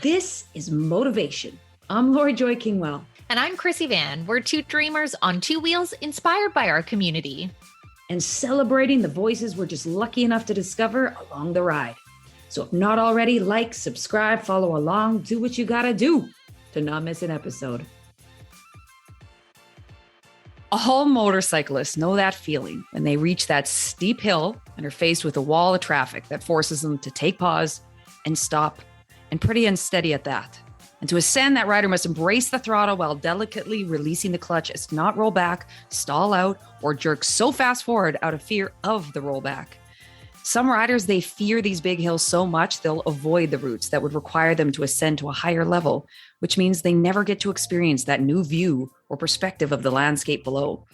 This is Motovation. I'm Lori Joy Kingwell. And I'm Chrissy Van. We're two dreamers on two wheels inspired by our community. And celebrating the voices we're just lucky enough to discover along the ride. So if not already, like, subscribe, follow along, do what you gotta do to not miss an episode. All motorcyclists know that feeling when they reach that steep hill and are faced with a wall of traffic that forces them to take pause and stop, and pretty unsteady at that. And to ascend, that rider must embrace the throttle while delicately releasing the clutch as to not roll back, stall out, or jerk so fast forward out of fear of the rollback. Some riders, they fear these big hills so much they'll avoid the routes that would require them to ascend to a higher level, which means they never get to experience that new view or perspective of the landscape below.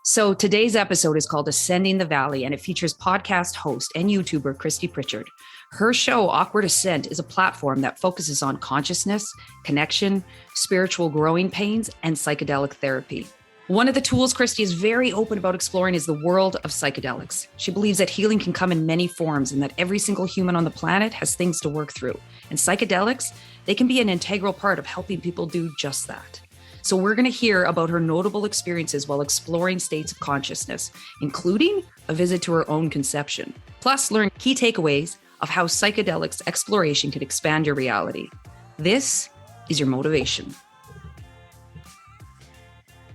So today's episode is called Ascending the Valley, and it features podcast host and YouTuber Christy Pritchard. Her show, Awkward Ascent, is a platform that focuses on consciousness, connection, spiritual growing pains, and psychedelic therapy. One of the tools Christy is very open about exploring is the world of psychedelics. She believes that healing can come in many forms and that every single human on the planet has things to work through. And psychedelics, they can be an integral part of helping people do just that. So we're going to hear about her notable experiences while exploring states of consciousness, including a visit to her own conception. Plus, learn key takeaways of how psychedelics exploration can expand your reality. This is your motivation.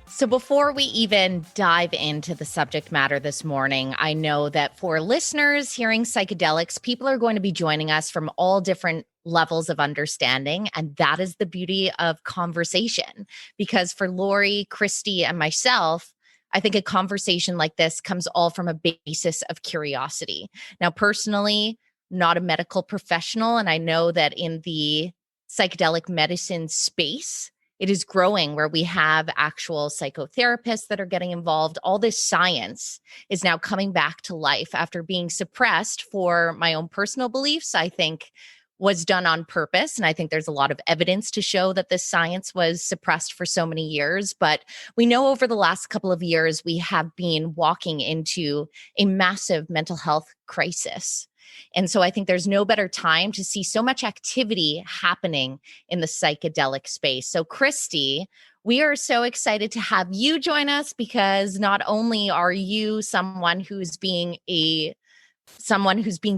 So before we even dive into the subject matter this morning, I know that for listeners hearing psychedelics, people are going to be joining us from all different levels of understanding. And that is the beauty of conversation. Because for Lori, Christy, and myself, I think a conversation like this comes all from a basis of curiosity. Now, personally, not a medical professional, and I know that in the psychedelic medicine space, it is growing where we have actual psychotherapists that are getting involved. All this science is now coming back to life after being suppressed for my own personal beliefs, I think was done on purpose. And I think there's a lot of evidence to show that this science was suppressed for so many years. But we know over the last couple of years, we have been walking into a massive mental health crisis. And so I think there's no better time to see so much activity happening in the psychedelic space. So Christy, we are so excited to have you join us because not only are you someone who's being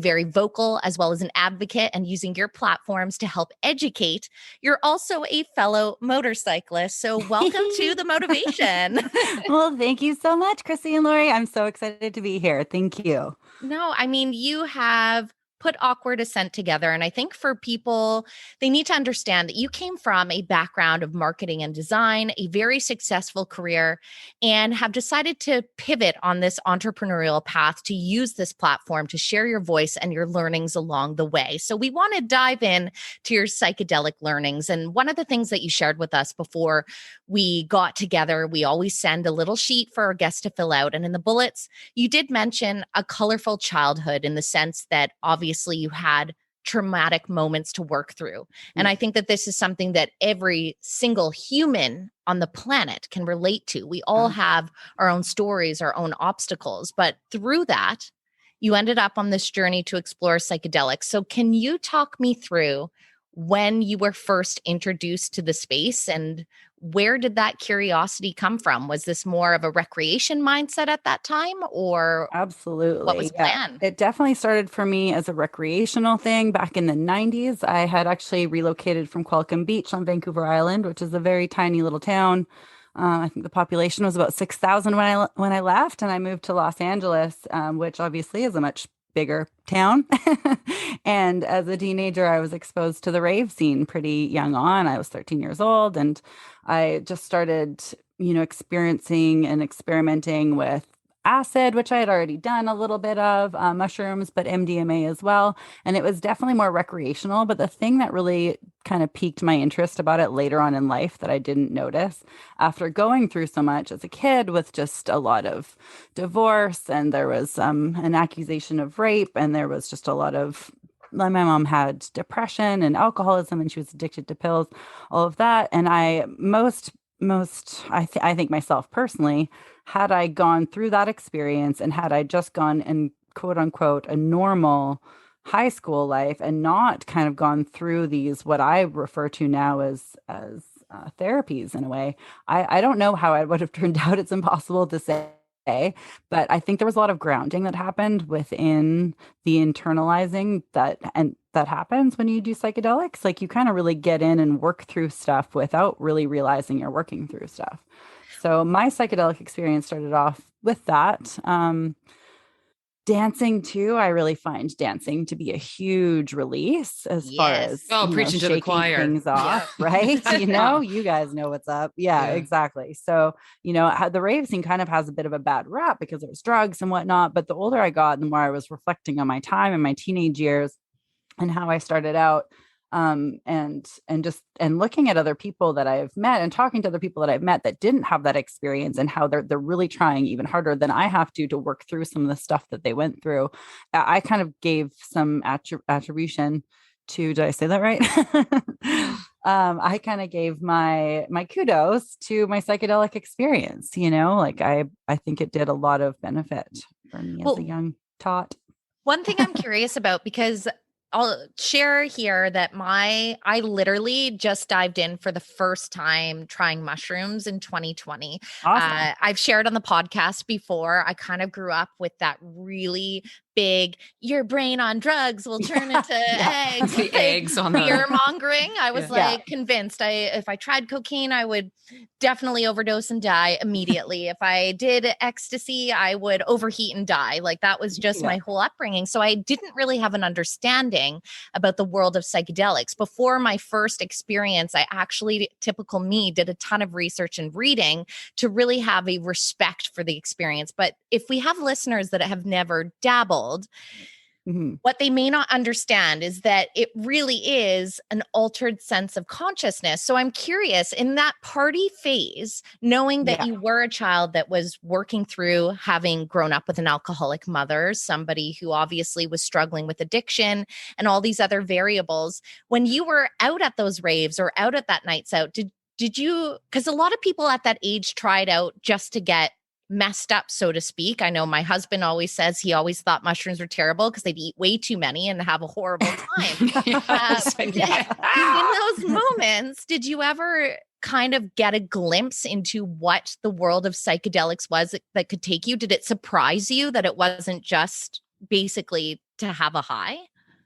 very vocal as well as an advocate and using your platforms to help educate, you're also a fellow motorcyclist. So welcome to the Motivation. Well, thank you so much, Chrissy and Lori. I'm so excited to be here. Thank you. No, I mean, you have put Awkward Ascent together. And I think for people, they need to understand that you came from a background of marketing and design, a very successful career, and have decided to pivot on this entrepreneurial path to use this platform to share your voice and your learnings along the way. So we want to dive in to your psychedelic learnings. And one of the things that you shared with us before we got together, we always send a little sheet for our guests to fill out. And in the bullets, you did mention a colorful childhood in the sense that obviously you had traumatic moments to work through. And I think that this is something that every single human on the planet can relate to. We all have our own stories, our own obstacles, but through that, you ended up on this journey to explore psychedelics. So can you talk me through when you were first introduced to the space and where did that curiosity come from? Was this more of a recreation mindset at that time or Absolutely. What was the plan? It definitely started for me as a recreational thing back in the 90s. I had actually relocated from Qualicum Beach on Vancouver Island, which is a very tiny little town. I think the population was about 6,000 when I left, and I moved to Los Angeles, which obviously is a much bigger town. And as a teenager, I was exposed to the rave scene pretty young on. I was 13 years old, and I just started, experiencing and experimenting with acid, which I had already done a little bit of, mushrooms, but MDMA as well. And it was definitely more recreational. But the thing that really kind of piqued my interest about it later on in life that I didn't notice after going through so much as a kid with just a lot of divorce, and there was an accusation of rape, and there was just a lot of my mom had depression and alcoholism, and she was addicted to pills, all of that. And I I think myself personally, had I gone through that experience and had I just gone in quote unquote a normal high school life and not kind of gone through these, what I refer to now as therapies in a way, I don't know how it would have turned out. It's impossible to say. But I think there was a lot of grounding that happened within the internalizing that happens when you do psychedelics. Like you kind of really get in and work through stuff without really realizing you're working through stuff. So my psychedelic experience started off with that. Dancing too, I really find dancing to be a huge release as far as preaching to the choir, things off, right? You guys know what's up. Yeah, exactly. So, the rave scene kind of has a bit of a bad rap because there's drugs and whatnot. But the older I got, the more I was reflecting on my time in my teenage years and how I started out. And looking at other people that I've met and talking to other people that I've met that didn't have that experience and how they're really trying even harder than I have to work through some of the stuff that they went through. I kind of gave some attribution to, did I say that right? I kind of gave my kudos to my psychedelic experience, I think it did a lot of benefit for me as a young tot. One thing I'm curious about, because I'll share here that I literally just dived in for the first time trying mushrooms in 2020. Awesome. I've shared on the podcast before. I kind of grew up with that really big, your brain on drugs will turn into eggs. The eggs on the fear mongering. I was convinced if I tried cocaine, I would definitely overdose and die immediately. If I did ecstasy, I would overheat and die. Like that was just my whole upbringing. So I didn't really have an understanding about the world of psychedelics. Before my first experience, I actually, typical me, did a ton of research and reading to really have a respect for the experience. But if we have listeners that have never dabbled, what they may not understand is that it really is an altered sense of consciousness. So I'm curious, in that party phase, knowing that you were a child that was working through having grown up with an alcoholic mother, somebody who obviously was struggling with addiction and all these other variables, when you were out at those raves or out at that nights out, did you, because a lot of people at that age tried out just to get messed up, so to speak. I know my husband always says he always thought mushrooms were terrible because they'd eat way too many and have a horrible time. In those moments, did you ever kind of get a glimpse into what the world of psychedelics was that could take you? Did it surprise you that it wasn't just basically to have a high?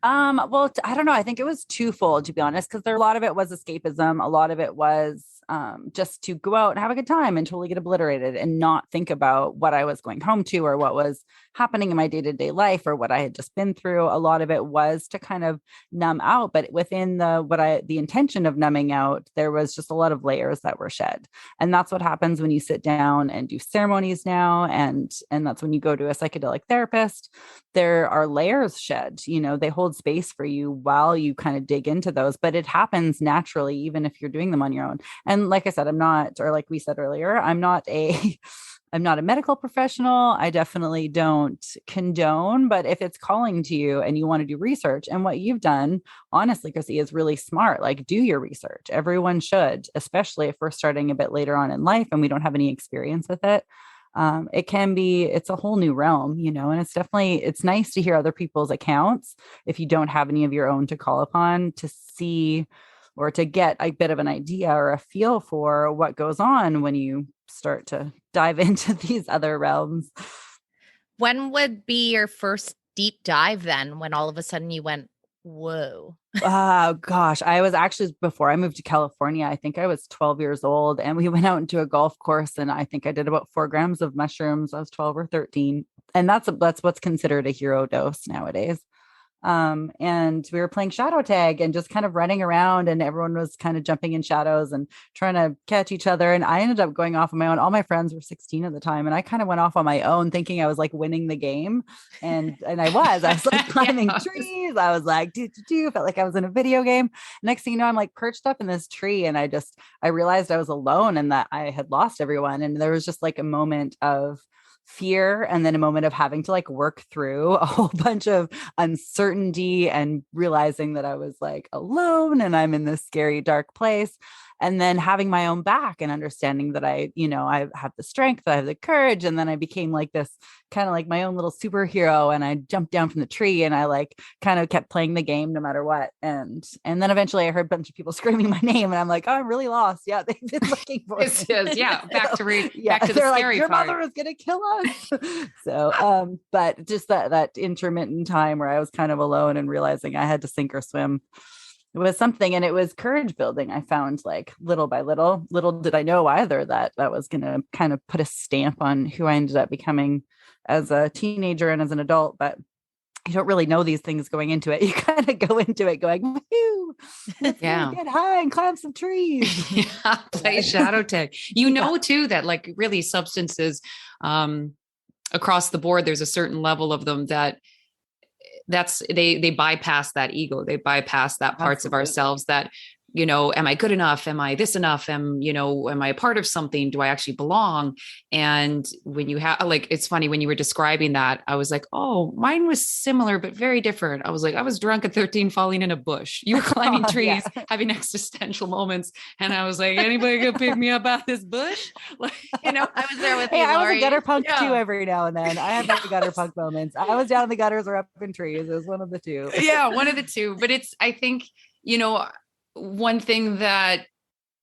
Well, I don't know. I think it was twofold, to be honest, because a lot of it was escapism. A lot of it was just to go out and have a good time and totally get obliterated and not think about what I was going home to or what was happening in my day-to-day life or what I had just been through. A lot of it was to kind of numb out, but within the intention of numbing out, there was just a lot of layers that were shed. And that's what happens when you sit down and do ceremonies now. And that's when you go to a psychedelic therapist, there are layers shed, they hold space for you while you kind of dig into those, but it happens naturally, even if you're doing them on your own. And like I said, or like we said earlier, I'm not a medical professional. I definitely don't condone, but if it's calling to you and you want to do research, and what you've done, honestly, Chrissy, is really smart. Like, do your research. Everyone should, especially if we're starting a bit later on in life and we don't have any experience with it. It's a whole new realm, and it's nice to hear other people's accounts if you don't have any of your own to call upon, to see or to get a bit of an idea or a feel for what goes on when you start to dive into these other realms. When would be your first deep dive then, when all of a sudden you went, whoa? Oh gosh. I was actually, before I moved to California, I think I was 12 years old, and we went out into a golf course, and I think I did about 4 grams of mushrooms. I was 12 or 13. And that's what's considered a hero dose nowadays. And we were playing shadow tag and just kind of running around, and everyone was kind of jumping in shadows and trying to catch each other. And I ended up going off on my own. All my friends were 16 at the time, and I kind of went off on my own thinking I was like winning the game. And I was like climbing trees. I was like, felt like I was in a video game. Next thing you know, I'm like perched up in this tree, and I realized I was alone and that I had lost everyone. And there was just like a moment of fear and then a moment of having to like work through a whole bunch of uncertainty and realizing that I was like alone and I'm in this scary, dark place. And then having my own back and understanding that I have the strength, I have the courage. And then I became like this kind of like my own little superhero. And I jumped down from the tree and I like kind of kept playing the game no matter what. And then eventually I heard a bunch of people screaming my name and I'm like, oh, I'm really lost. Yeah. They've been looking for me. Yeah. Back to the they're scary like, your part. mother is going to kill us. So, but just that intermittent time where I was kind of alone and realizing I had to sink or swim. It was something, and it was courage building. I found like little by little did I know either that was going to kind of put a stamp on who I ended up becoming as a teenager and as an adult. But you don't really know these things going into it. You kind of go into it going, woohoo, let's get high and climb some trees. Play shadow tag. Too, that like really substances across the board, there's a certain level of them that's they bypass that ego. They bypass that parts of ourselves that, am I good enough? Am I this enough? Am I a part of something? Do I actually belong? And when you have it's funny when you were describing that, I was like, oh, mine was similar, but very different. I was like, I was drunk at 13, falling in a bush. You were climbing trees, having existential moments. And I was like, anybody gonna pick me up out this bush? I was there with you, I was Lori. a gutter punk too every now and then. I had my gutter punk moments. I was down in the gutters or up in trees. It was one of the two. Yeah, one of the two. But I think, one thing that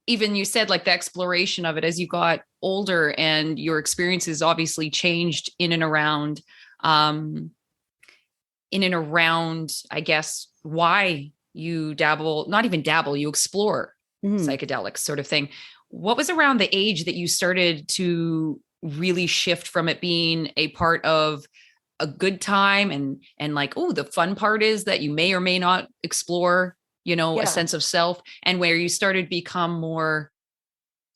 even you said, like the exploration of it as you got older and your experiences obviously changed in and around, I guess, why you you explore psychedelics sort of thing. What was around the age that you started to really shift from it being a part of a good time and like, oh, the fun part is that you may or may not explore a sense of self, and where you started to become more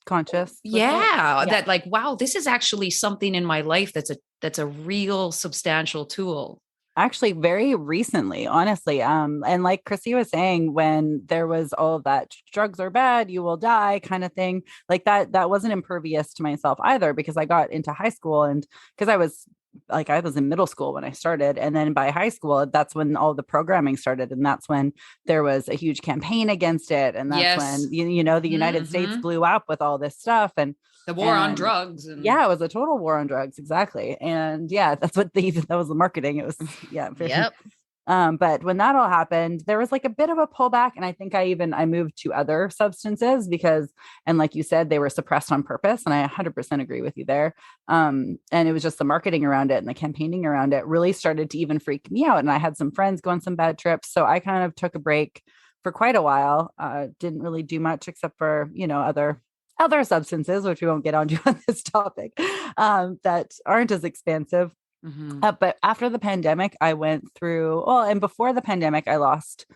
conscious. That like, wow, this is actually something in my life that's a real substantial tool. Actually, very recently, honestly. And like Chrissy was saying, when there was all of that drugs are bad, you will die kind of thing, like that wasn't impervious to myself either, because I got into high school and because I was in middle school when I started. And then by high school, that's when all the programming started. And that's when there was a huge campaign against it. And that's when, the United States blew up with all this stuff. And the war on drugs. And it was a total war on drugs. Exactly. And that's what that was the marketing. It was, Yep. But when that all happened, there was like a bit of a pullback. And I think I moved to other substances because, and like you said, they were suppressed on purpose. And I 100% agree with you there. And it was just the marketing around it and the campaigning around it really started to even freak me out. And I had some friends go on some bad trips. So I kind of took a break for quite a while. Didn't really do much except for, other substances, which we won't get onto on this topic, that aren't as expansive. But after the pandemic, I went through, and before the pandemic, I lost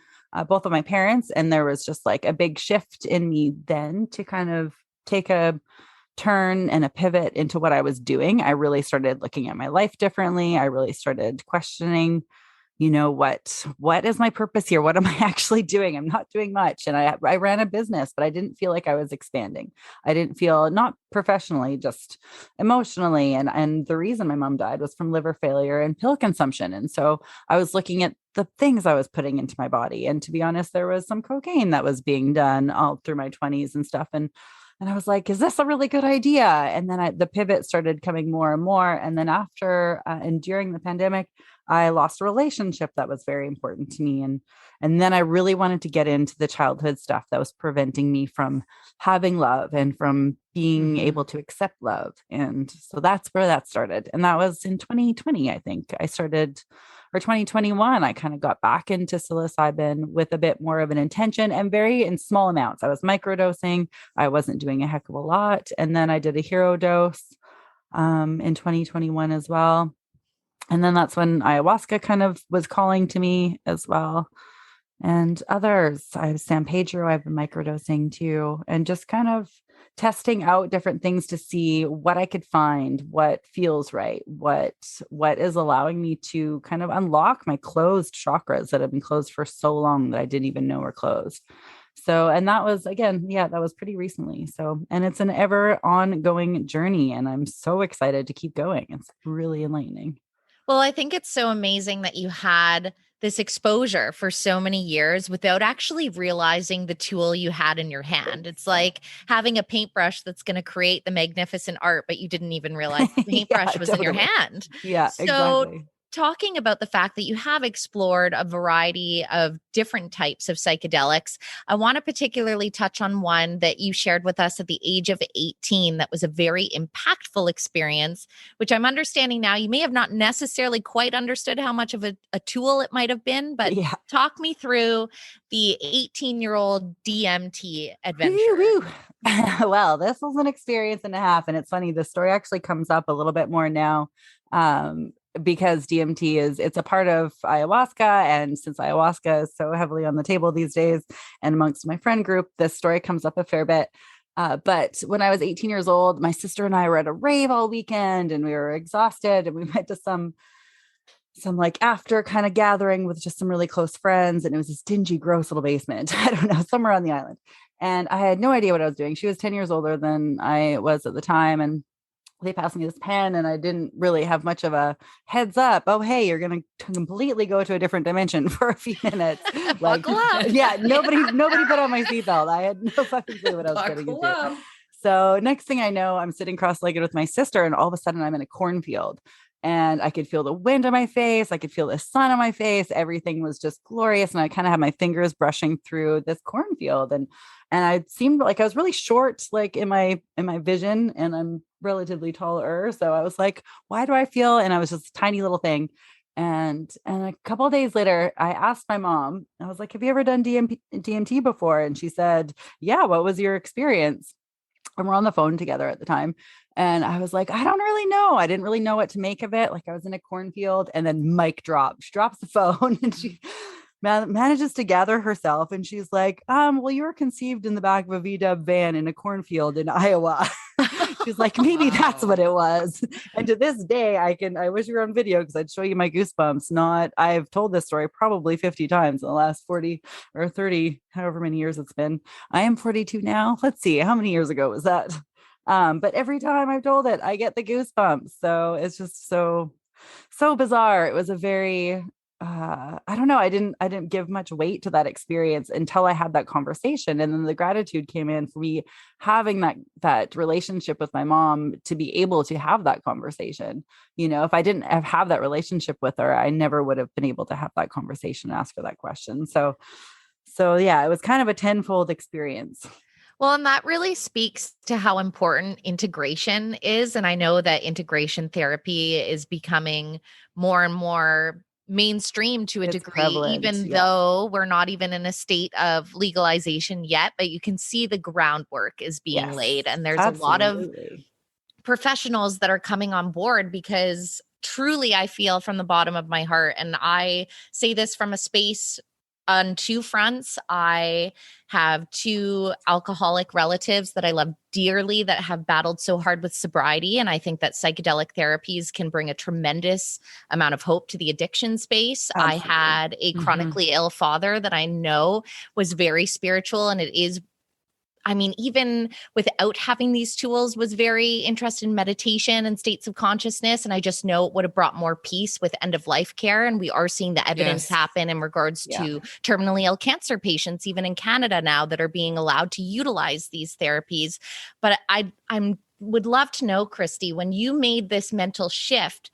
both of my parents. And there was just like a big shift in me then to kind of take a turn and a pivot into what I was doing. I really started looking at my life differently. I really started questioning, what is my purpose here? What am I actually doing? I'm not doing much. And I ran a business, but I didn't feel like I was expanding. I didn't feel, not professionally, just emotionally. And the reason my mom died was from liver failure and pill consumption. And so I was looking at the things I was putting into my body. And to be honest, there was some cocaine that was being done all through my 20s and stuff. And I was like, is this a really good idea? And then the pivot started coming more and more. And then after and during the pandemic, I lost a relationship that was very important to me. And then I really wanted to get into the childhood stuff that was preventing me from having love and from being able to accept love. And so that's where that started. And that was in 2020, I think. I started, or 2021, I kind of got back into psilocybin with a bit more of an intention and very in small amounts. I was microdosing. I wasn't doing a heck of a lot. And then I did a hero dose in 2021 as well. And then that's when ayahuasca kind of was calling to me as well. And others, I have San Pedro, I've been microdosing too, and just kind of testing out different things to see what I could find, what feels right, what is allowing me to kind of unlock my closed chakras that have been closed for so long that I didn't even know were closed. So, and that was again, yeah, that was pretty recently. So, and it's an ever ongoing journey, and I'm so excited to keep going. It's really enlightening. Well, I think it's so amazing that you had this exposure for so many years without actually realizing the tool you had in your hand. It's like having a paintbrush that's going to create the magnificent art, but you didn't even realize the paintbrush was in your hand. Yeah, So, exactly. talking about the fact that you have explored a variety of different types of psychedelics, I want to particularly touch on one that you shared with us at the age of 18 that was a very impactful experience, which I'm understanding now you may have not necessarily quite understood how much of a tool it might have been, but Yeah. talk me through the 18-year-old DMT adventure. Woo-woo. Well, this was an experience and a half. And it's funny, the story actually comes up a little bit more now. Because DMT it's a part of ayahuasca. And since ayahuasca is so heavily on the table these days and amongst my friend group, this story comes up a fair bit. But when I was 18 years old, my sister and I were at a rave all weekend and we were exhausted, and we went to some like after kind of gathering with just some really close friends. And it was this dingy, gross little basement. I don't know, somewhere on the island. And I had no idea what I was doing. She was 10 years older than I was at the time. And they passed me this pen, and I didn't really have much of a heads up. Oh, hey, you're going to completely go to a different dimension for a few minutes. Like, yeah, nobody put on my seatbelt. I had no fucking clue what I was getting into. So next thing I know, I'm sitting cross-legged with my sister, and all of a sudden I'm in a cornfield, and I could feel the wind on my face. I could feel the sun on my face. Everything was just glorious. And I kind of had my fingers brushing through this cornfield, and I seemed like I was really short, like in my vision, and I'm relatively taller. So I was like, why do I feel? And I was just a tiny little thing. And a couple of days later, I asked my mom, I was like, have you ever done DMT before? And she said, yeah, what was your experience? And we're on the phone together at the time. And I was like, I don't really know. I didn't really know what to make of it. Like, I was in a cornfield, and then mic drop. She drops the phone and she manages to gather herself. And she's like, well, you were conceived in the back of a VW van in a cornfield in Iowa. She's like, maybe that's what it was. And to this day, I wish you were on video because I'd show you my goosebumps. I've told this story probably 50 times in the last 40 or 30, however many years it's been. I am 42 now. Let's see, how many years ago was that? But every time I've told it, I get the goosebumps. So it's just so bizarre. It was a very, I don't know. I didn't give much weight to that experience until I had that conversation. And then the gratitude came in for me having that relationship with my mom to be able to have that conversation. You know, if I didn't have that relationship with her, I never would have been able to have that conversation and ask her that question. So yeah, it was kind of a tenfold experience. Well, and that really speaks to how important integration is. And I know that integration therapy is becoming more and more mainstream to a degree, prevalent, even though we're not even in a state of legalization yet, but you can see the groundwork is being laid. And there's a lot of professionals that are coming on board, because truly I feel from the bottom of my heart, and I say this from a space on two fronts. I have two alcoholic relatives that I love dearly that have battled so hard with sobriety. And I think that psychedelic therapies can bring a tremendous amount of hope to the addiction space. Absolutely. I had a chronically ill father that I know was very spiritual, and it is, I mean, even without having these tools, was very interested in meditation and states of consciousness. And I just know it would have brought more peace with end of life care. And we are seeing the evidence happen in regards to terminally ill cancer patients, even in Canada now, that are being allowed to utilize these therapies. But I would love to know, Christy, when you made this mental shift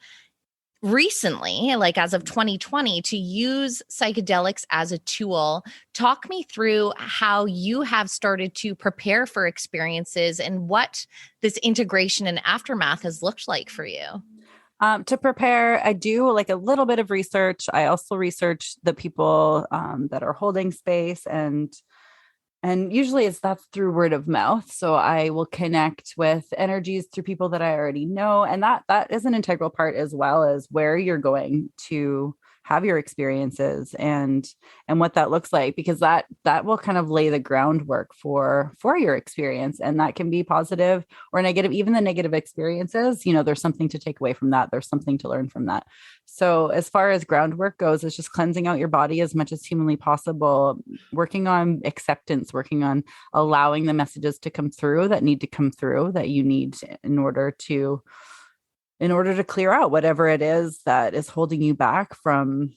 recently, like as of 2020, to use psychedelics as a tool, talk me through how you have started to prepare for experiences and what this integration and aftermath has looked like for you. To prepare, I do like a little bit of research. I also research the people that are holding space, and usually that's through word of mouth. So I will connect with energies through people that I already know. And that is an integral part, as well as where you're going to have your experiences and what that looks like, because that will kind of lay the groundwork for your experience. And that can be positive or negative. Even the negative experiences, there's something to take away from that. There's something to learn from that. So as far as groundwork goes, it's just cleansing out your body as much as humanly possible, working on acceptance, working on allowing the messages to come through that need to come through, that you need in order to clear out whatever it is that is holding you back from,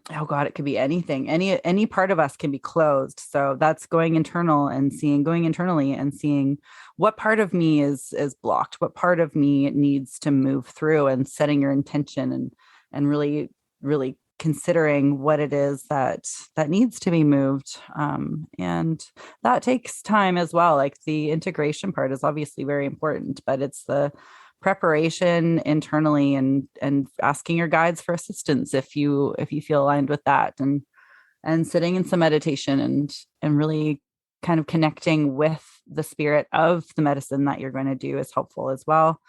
oh God, it could be anything. Any part of us can be closed. So that's going internally and seeing what part of me is blocked, what part of me needs to move through, and setting your intention and really, really considering what it is that needs to be moved. And that takes time as well. Like the integration part is obviously very important, but it's the preparation internally and asking your guides for assistance if you feel aligned with that, and sitting in some meditation and really kind of connecting with the spirit of the medicine that you're going to do is helpful as well.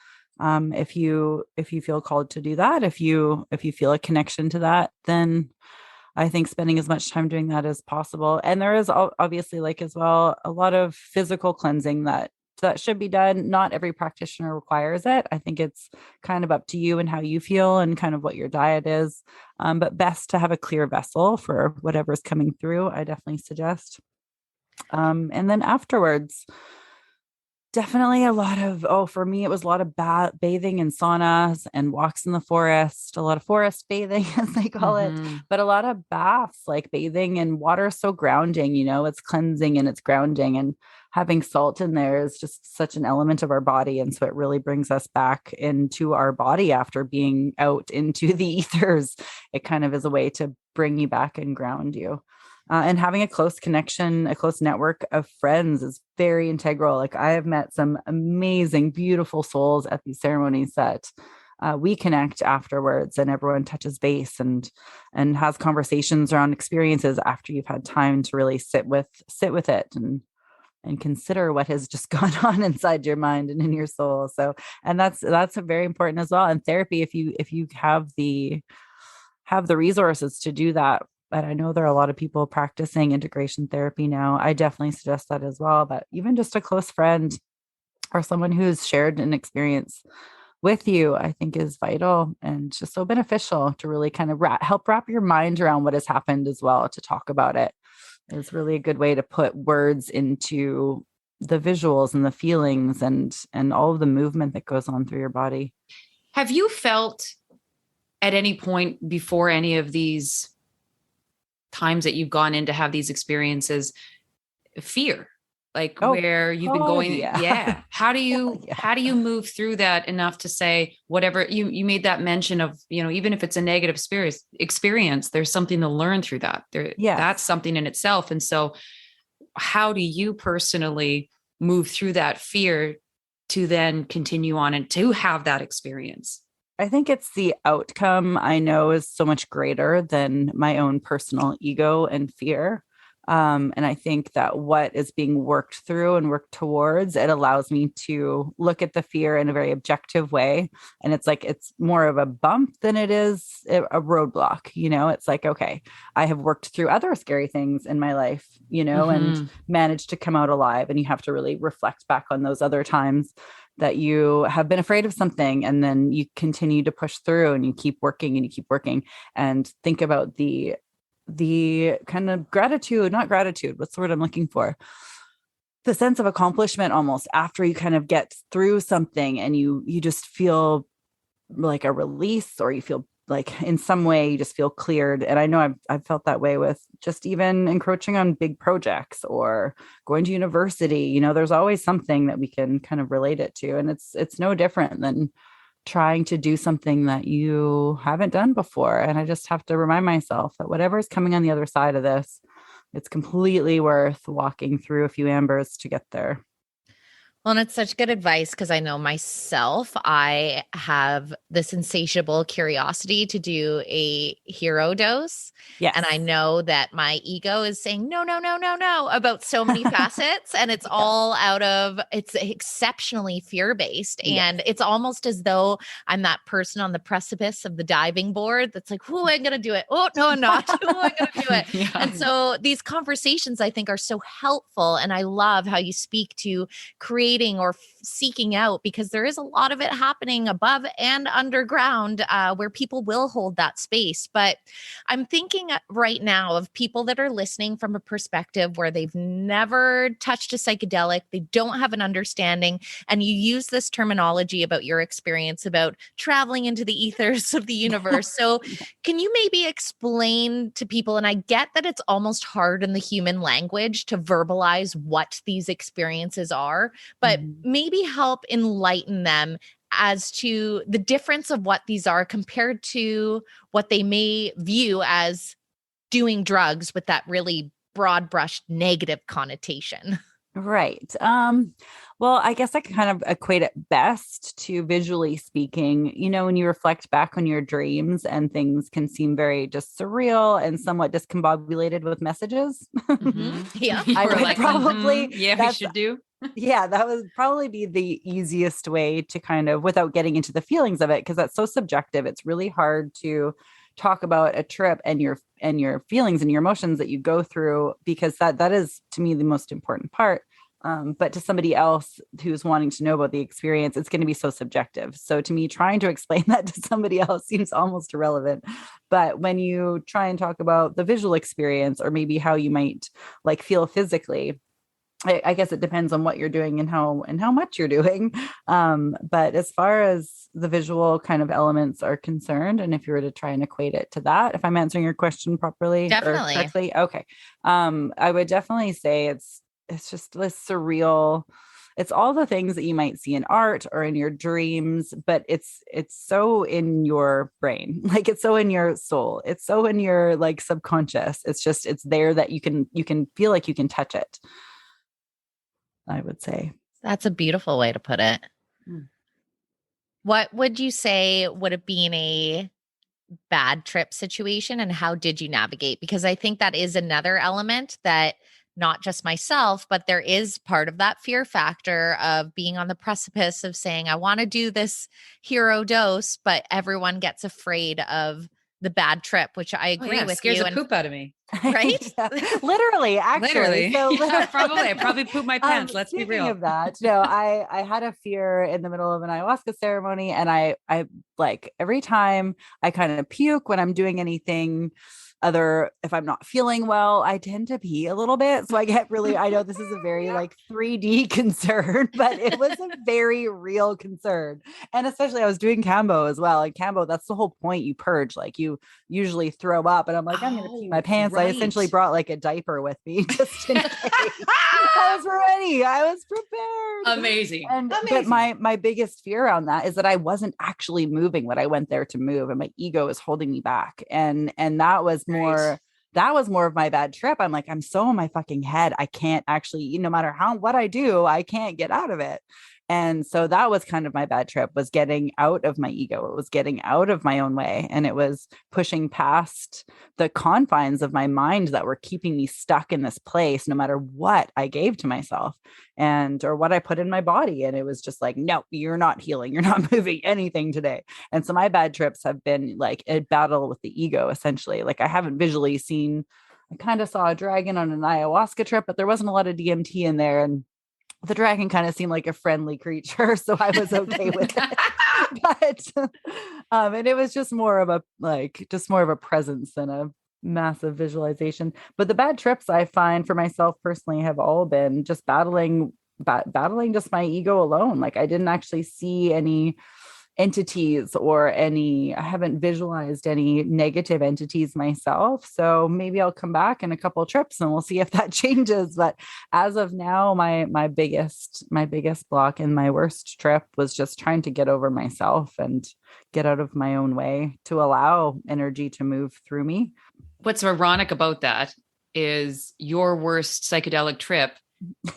If you feel called to do that, if you feel a connection to that, then I think spending as much time doing that as possible. And there is obviously, like, as well, a lot of physical cleansing that should be done. Not every practitioner requires it. I think it's kind of up to you and how you feel and kind of what your diet is. But best to have a clear vessel for whatever's coming through, I definitely suggest. And then afterwards, definitely a lot of, for me, it was a lot of bathing in saunas and walks in the forest, a lot of forest bathing, as they call it, but a lot of baths, like bathing in water is so grounding, it's cleansing and it's grounding, and having salt in there is just such an element of our body. And so it really brings us back into our body after being out into the ethers. It kind of is a way to bring you back and ground you. And having a close connection, a close network of friends is very integral. Like, I have met some amazing, beautiful souls at these ceremonies that we connect afterwards, and everyone touches base and has conversations around experiences after you've had time to really sit with it and consider what has just gone on inside your mind and in your soul. So, and that's very important as well. And therapy, if you have the resources to do that. But I know there are a lot of people practicing integration therapy now. I definitely suggest that as well. But even just a close friend or someone who's shared an experience with you, I think is vital and just so beneficial to really kind of help wrap your mind around what has happened as well. To talk about it is really a good way to put words into the visuals and the feelings and all of the movement that goes on through your body. Have you felt at any point before any of these times that you've gone in to have these experiences, fear, like where you've been going? Yeah. How do you move through that enough to say, whatever you made that mention of, even if it's a negative experience, there's something to learn through that. That's something in itself. And so how do you personally move through that fear to then continue on and to have that experience? I think it's the outcome I know is so much greater than my own personal ego and fear. And I think that what is being worked through and worked towards, it allows me to look at the fear in a very objective way. And it's like, it's more of a bump than it is a roadblock. It's like, okay, I have worked through other scary things in my life, and managed to come out alive. And you have to really reflect back on those other times that you have been afraid of something, and then you continue to push through and you keep working and think about the kind of not gratitude. What's the word I'm looking for? The sense of accomplishment almost after you kind of get through something and you just feel like a release, or you feel like in some way you just feel cleared. And I know I've felt that way with just even encroaching on big projects or going to university. There's always something that we can kind of relate it to. And it's no different than trying to do something that you haven't done before. And I just have to remind myself that whatever is coming on the other side of this, it's completely worth walking through a few ambers to get there. Well, and it's such good advice because I know myself, I have this insatiable curiosity to do a hero dose. Yes. And I know that my ego is saying, no, no, no, no, no, about so many facets. And it's all it's exceptionally fear-based. And it's almost as though I'm that person on the precipice of the diving board that's like, oh, I'm going to do it. Oh, no, I'm not. Oh, I'm going to do it. Yeah. And so these conversations, I think, are so helpful. And I love how you speak to creating or seeking out, because there is a lot of it happening above and underground where people will hold that space. But I'm thinking right now of people that are listening from a perspective where they've never touched a psychedelic, they don't have an understanding, and you use this terminology about your experience about traveling into the ethers of the universe. So can you maybe explain to people, and I get that it's almost hard in the human language to verbalize what these experiences are, but maybe help enlighten them as to the difference of what these are compared to what they may view as doing drugs with that really broad brushed negative connotation. Right. Well, I guess I can kind of equate it best to visually speaking, when you reflect back on your dreams and things can seem very just surreal and somewhat discombobulated with messages. Yeah. I would like, probably, yeah, we should do. Yeah, that would probably be the easiest way to kind of, without getting into the feelings of it, because that's so subjective. It's really hard to talk about a trip and your feelings and your emotions that you go through, because that is, to me, the most important part. But to somebody else who's wanting to know about the experience, it's going to be so subjective. So to me, trying to explain that to somebody else seems almost irrelevant. But when you try and talk about the visual experience, or maybe how you might like feel physically, I guess it depends on what you're doing and how much you're doing. But as far as the visual kind of elements are concerned, and if you were to try and equate it to that, if I'm answering your question properly or correctly, okay. I would definitely say it's just this surreal. It's all the things that you might see in art or in your dreams, but it's so in your brain, like it's so in your soul. It's so in your like subconscious. It's there that you can feel like you can touch it, I would say. That's a beautiful way to put it. What would you say would have been a bad trip situation, and how did you navigate? Because I think that is another element that not just myself, but there is part of that fear factor of being on the precipice of saying, I want to do this hero dose, but everyone gets afraid of the bad trip, which I agree with scares you. the poop out of me. Right? Literally, actually. So yeah, probably. I probably pooped my pants. Let's be real. Of that, no, I had a fear in the middle of an ayahuasca ceremony, and I like every time I kind of puke when I'm doing anything other, if I'm not feeling well, I tend to pee a little bit. So I get really, I know this is a very like 3D concern, but it was a very real concern. And especially I was doing Cambo as well. And Cambo, that's the whole point. You purge, like you usually throw up, and I'm like, I'm going to pee my pants. Right. I essentially brought like a diaper with me just in case. I was ready. I was prepared. Amazing. But my biggest fear around that is that I wasn't actually moving what I went there to move, and my ego was holding me back. And that was more of my bad trip. I'm like, I'm so in my fucking head. I can't actually, no matter what I do, I can't get out of it. And so that was kind of my bad trip, was getting out of my ego. It was getting out of my own way. And it was pushing past the confines of my mind that were keeping me stuck in this place, no matter what I gave to myself or what I put in my body. And it was just like, no, you're not healing. You're not moving anything today. And so my bad trips have been like a battle with the ego, essentially. Like I haven't visually seen, I kind of saw a dragon on an ayahuasca trip, but there wasn't a lot of DMT in there. And the dragon kind of seemed like a friendly creature, so I was okay with it. But and it was just more of a presence than a massive visualization. But the bad trips I find for myself personally have all been just battling just my ego alone. Like I didn't actually see any entities I haven't visualized any negative entities myself. So maybe I'll come back in a couple of trips and we'll see if that changes. But as of now, my biggest block in my worst trip was just trying to get over myself and get out of my own way to allow energy to move through me. What's ironic about that is your worst psychedelic trip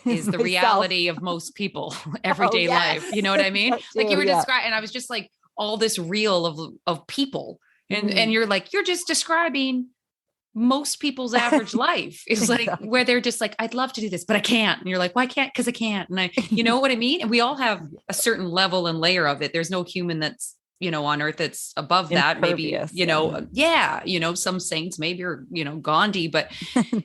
is the Myself. reality of most people, everyday life. You know what I mean? That Like you too, were yeah. describing, and I was just like, all this reel of people. And Mhm. and you're like, you're just describing most people's average life is like Exactly. where they're just like, I'd love to do this, but I can't. And you're like, why can't? Because I can't. And you know what I mean? And we all have a certain level and layer of it. There's no human that's, on earth that's above that. Maybe, Impervious, some saints maybe, or, Gandhi, but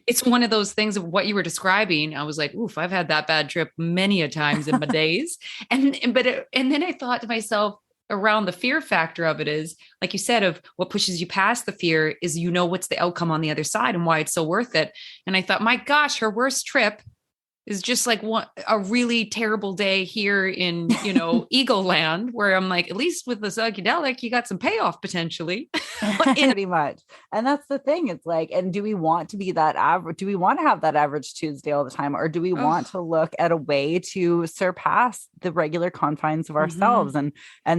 it's one of those things of what you were describing. I was like, oof, I've had that bad trip many a times in my days. And then I thought to myself, around the fear factor of it is, like you said, of what pushes you past the fear is, what's the outcome on the other side and why it's so worth it. And I thought, my gosh, her worst trip is just like a really terrible day here in, Ego Land, where I'm like, at least with the psychedelic, you got some payoff potentially. Pretty much. And that's the thing. It's like, and do we want to be that average? Do we want to have that average Tuesday all the time? Or do we want to look at a way to surpass the regular confines of ourselves? And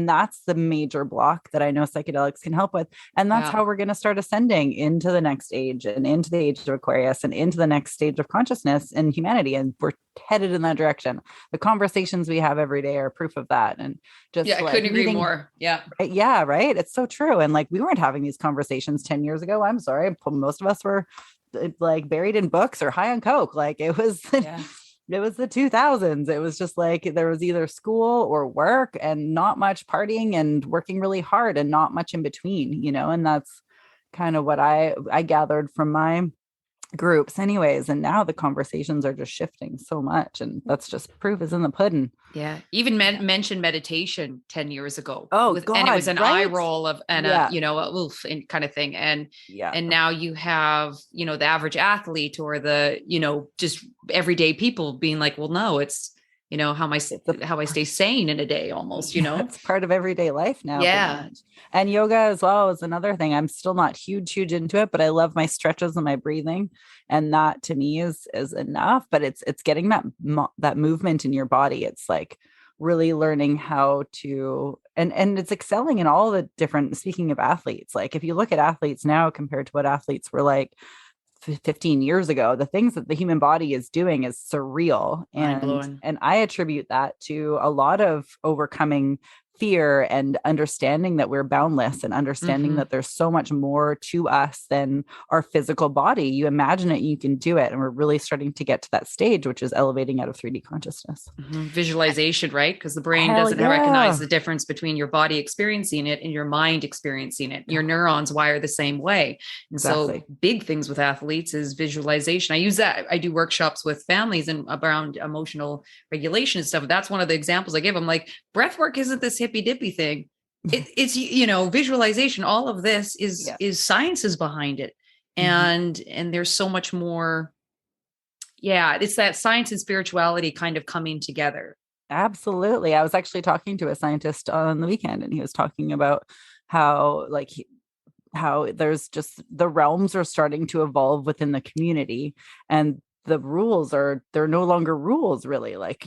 that's the major block that I know psychedelics can help with. And that's how we're going to start ascending into the next age and into the age of Aquarius and into the next stage of consciousness and humanity. And we're headed in that direction. The conversations we have every day are proof of that. And just I couldn't agree more. Yeah. Yeah. Right. It's so true. And like, we weren't having these conversations 10 years ago. I'm sorry. Most of us were like buried in books or high on coke. Like it was, it was the 2000s. It was just like, there was either school or work and not much partying and working really hard and not much in between, and that's kind of what I gathered from my groups anyways. And now the conversations are just shifting so much, and that's just proof is in the pudding. Yeah. Even mentioned meditation 10 years ago. God, and it was an eye roll of, and Yeah. a oof and kind of thing. And now you have, the average athlete or the, just everyday people being like, well, no, it's, how I stay sane in a day almost, It's part of everyday life now. Yeah. And yoga as well is another thing. I'm still not huge into it, but I love my stretches and my breathing. And that to me is enough, but it's getting that movement in your body. It's like really learning how to, and it's excelling in all the different, speaking of athletes, like if you look at athletes now compared to what athletes were like 15 years ago, the things that the human body is doing is surreal. And I attribute that to a lot of overcoming fear and understanding that we're boundless and understanding that there's so much more to us than our physical body. You imagine it, you can do it. And we're really starting to get to that stage, which is elevating out of 3D consciousness. Visualization, right? Because the brain doesn't recognize the difference between your body experiencing it and your mind experiencing it. Your neurons wire the same way. And so big things with athletes is visualization. I use that. I do workshops with families and around emotional regulation and stuff. That's one of the examples I give. I'm like, breath work isn't this hippy dippy thing. It's visualization. All of this is sciences behind it. And there's so much more. Yeah. It's that science and spirituality kind of coming together. Absolutely. I was actually talking to a scientist on the weekend, and he was talking about how there's just the realms are starting to evolve within the community, and the rules they're no longer rules, really. Like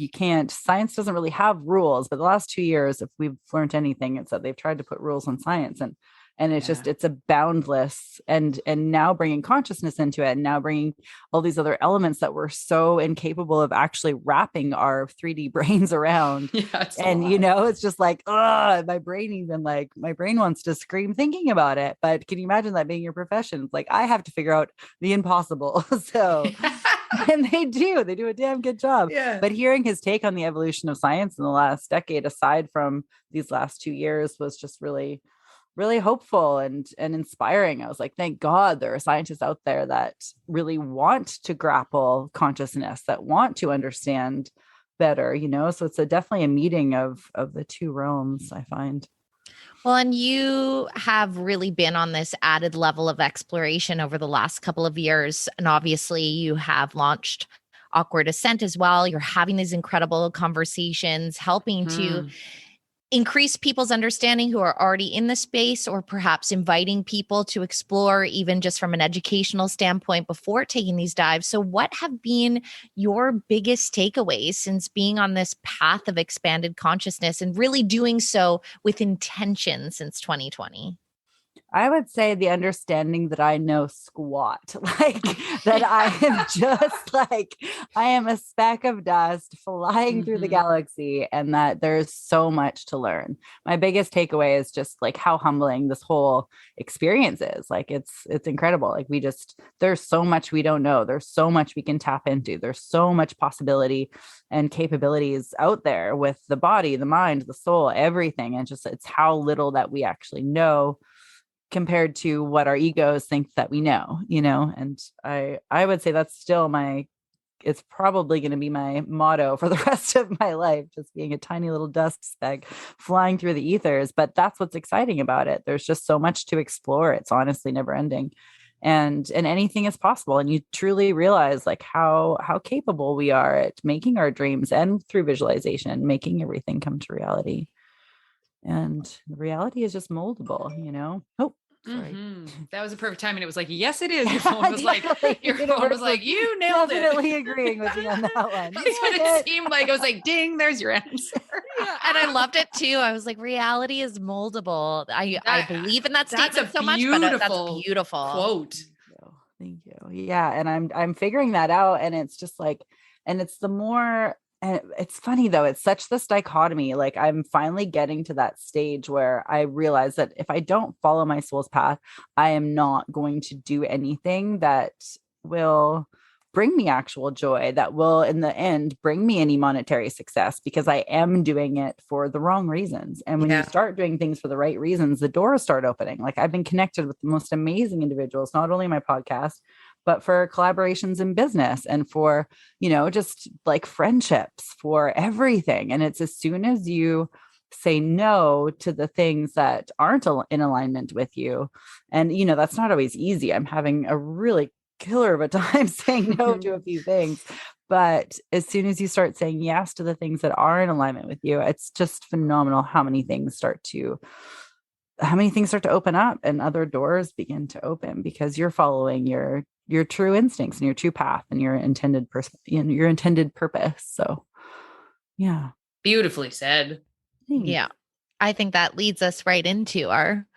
science doesn't really have rules, but the last 2 years, if we've learned anything, it's that they've tried to put rules on science, and it's just, it's a boundless, and now bringing consciousness into it, and now bringing all these other elements that we're so incapable of actually wrapping our 3D brains around. And it's just like, my brain wants to scream thinking about it. But can you imagine that being your profession? It's like, I have to figure out the impossible. So and they do a damn good job. But hearing his take on the evolution of science in the last decade, aside from these last 2 years, was just really, really hopeful and inspiring. I was like, thank God there are scientists out there that really want to grapple consciousness, that want to understand better, so it's definitely a meeting of the two realms, I find. Well, and you have really been on this added level of exploration over the last couple of years. And obviously you have launched Awkward Ascent as well. You're having these incredible conversations, helping to increase people's understanding who are already in the space, or perhaps inviting people to explore even just from an educational standpoint before taking these dives. So what have been your biggest takeaways since being on this path of expanded consciousness and really doing so with intention since 2020? I would say the understanding that I know squat, like that I am just like, I am a speck of dust flying through the galaxy, and that there's so much to learn. My biggest takeaway is just like how humbling this whole experience is. Like it's incredible. Like there's so much we don't know. There's so much we can tap into. There's so much possibility and capabilities out there with the body, the mind, the soul, everything. And just, it's how little that we actually know compared to what our egos think that we know, and I would say that's still it's probably going to be my motto for the rest of my life, just being a tiny little dust speck flying through the ethers. But that's what's exciting about it. There's just so much to explore. It's honestly never ending. And anything is possible. And you truly realize like how capable we are at making our dreams, and through visualization, making everything come to reality. And the reality is just moldable, Oh, sorry. That was a perfect time. And it was like, yes, it is. Your phone was like, you nailed it. Definitely agreeing with me on that one. That's what it seemed like. I was like, ding, there's your answer. And I loved it too. I was like, reality is moldable. I believe in that statement so much, but that's a beautiful quote. Thank you. Yeah. And I'm figuring that out. And it's just like, and it's the more, and it's funny though, it's such this dichotomy. Like I'm finally getting to that stage where I realize that if I don't follow my soul's path, I am not going to do anything that will bring me actual joy, that will in the end bring me any monetary success, because I am doing it for the wrong reasons. And when you start doing things for the right reasons, the doors start opening. Like I've been connected with the most amazing individuals, not only my podcast, but for collaborations in business, and for, just like friendships, for everything. And it's as soon as you say no to the things that aren't in alignment with you. And, that's not always easy. I'm having a really killer of a time saying no to a few things. But as soon as you start saying yes to the things that are in alignment with you, it's just phenomenal how many things start to open up, and other doors begin to open, because you're following your true instincts and your true path and your intended purpose. So yeah. Beautifully said. Thanks. Yeah. I think that leads us right into our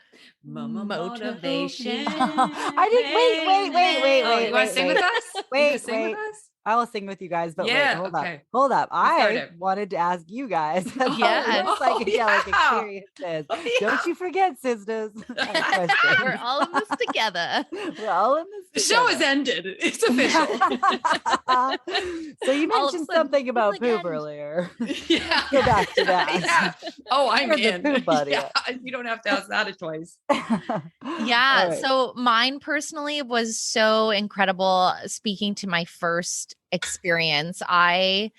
motivation. I didn't wait. You want to sing with us? Wait. I will sing with you guys, but wait, hold up. I wanted to ask you guys about psychedelic experiences. Don't you forget, sisters. We're all in this together. The show has ended. It's official. So you mentioned something about poop earlier. Yeah. Go back to that. Yeah. Oh, I'm in. Poop buddy. Yeah. You don't have to ask that twice. Yeah. Right. So mine personally was so incredible. Speaking to my first experience, I